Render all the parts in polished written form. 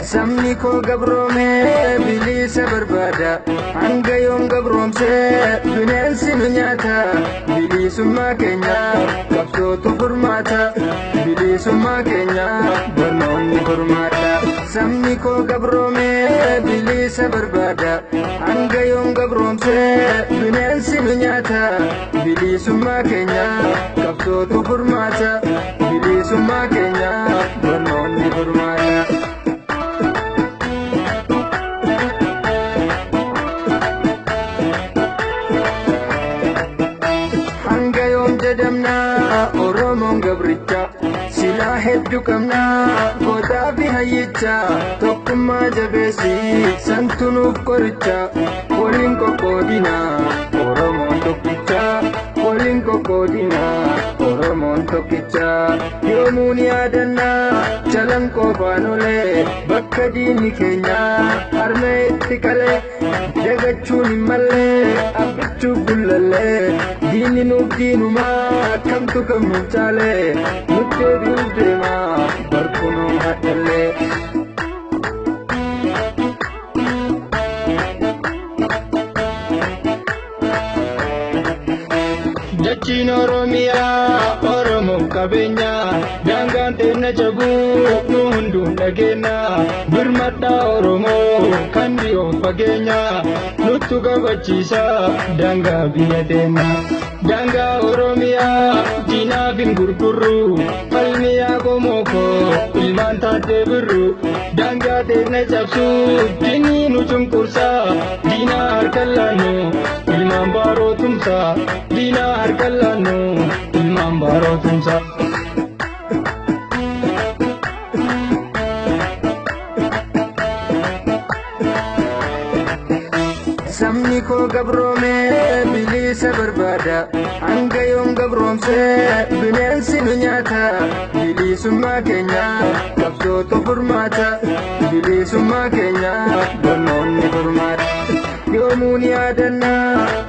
Samni ko gabrome bilisa barbada hanga yoom gabromse bineensi nu nyaata bilisummaa keenya qabsootu furmaata bilisummaa keenya barnoonni furmaata. Samni ko gabrome bilisa barbada hanga yoom gabromse bineensi nu nyaata bilisummaa keenya qabsootu furmaata bilisummaa keenya barnoonni furmaata. Oromoon gabricha silaa hedduu qabna gootaa fi hayyicha tokkummaa jabeessi santu nuuf qoricha waliin qoqqoodina Oromoon tokkicha waliin qoqqoodina Oromoon tokkicha yoomuu ni yaadanna jalan qofaan olee bakka diinni keenya harma itti qalee dagachuun hin mallee abbichuuf gullallee diinni nuuf diinumaa kamtu kam nuuf caalee nutti deebi'uuf deemaa barkunoo hadhallee. Dachiin Oromiyaa Oromoon qabeenya daangaan teenya jabuu nu hunduun dhageenya birmadhaa Oromoo kan dhiyoon fageenya nuttu qabachiisa daangaa biyya teenya. Daangaa Oromiyaa diinaaf hin gurgurru falmiyaa qomooko ilmaan taatee birru daangaa teenya cabsuu diinni nu cunqursaa diinaa harkaan laannu ilmaan baarootumsaa diinaa harkaan laannu ilmaan baarootumsaa. Samni ko gabrome bilisa barbada hanga yoom gabromse bineensi nu nyaata bilisummaa keenya qabsootu furmaata bilisummaa keenya barnoonni furmaata. Yoomuu ni yaadanna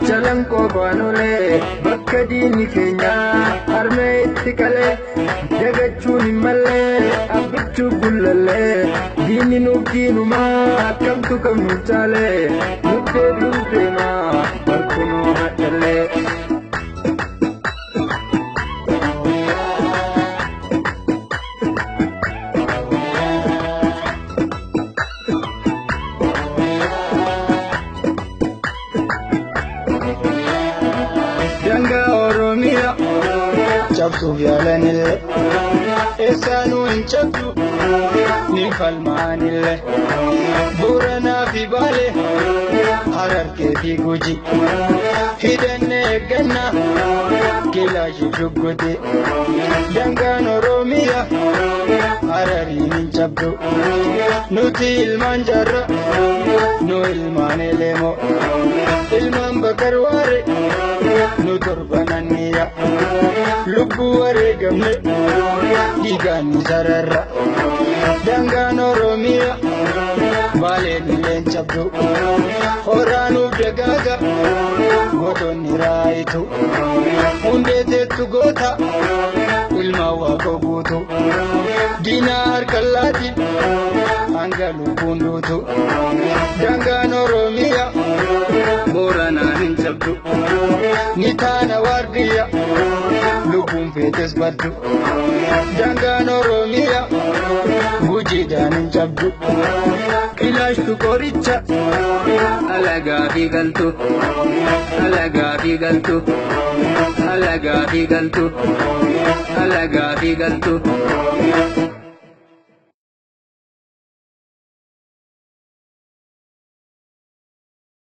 jalan qofaan olee bakka diinni keenya harma itti qalee dagachuun hin mallee abbichuuf gullallee diinni nuuf diinumaa kamtu kam nuuf caalee nutti deebi'uuf deemaa barkunoo hadhallee. Daangaa Oromiyaa cabsuuf yaalanillee eessaanuu hin cabdu ni falmaanillee Booranaa fi Baalee Harargee fi Gujii hidhannee eeggannaa Kilaashii Shugguxii. Daangaan Oromiyaa Harariin hin cabdu nuti ilmaan Jaarraa nu ilmaan Eleemoo ilmaan Bakar Waaree nu torbananniya lubbuu wareegamne dhiigaan ni sararra. Daangaan Oromiyaa Baaleen illee hin cabdu horaanuuf dagaaga gootonni raayitu hundee teettu goota ilmaan Waaqoo guutu diinaa harkaan laati hanga lubbuun duutu. Daangaan Oromiyaa Booranaan hin cabdu ni taana waardiyya lubbuun feetes baddu. Daangaan Oromiyaa Gujiidhaan hin cabdu Kilaashtu qoricha alagaa fi galtu alagaa fi galtu alagaa fi galtu alagaa fi galtu.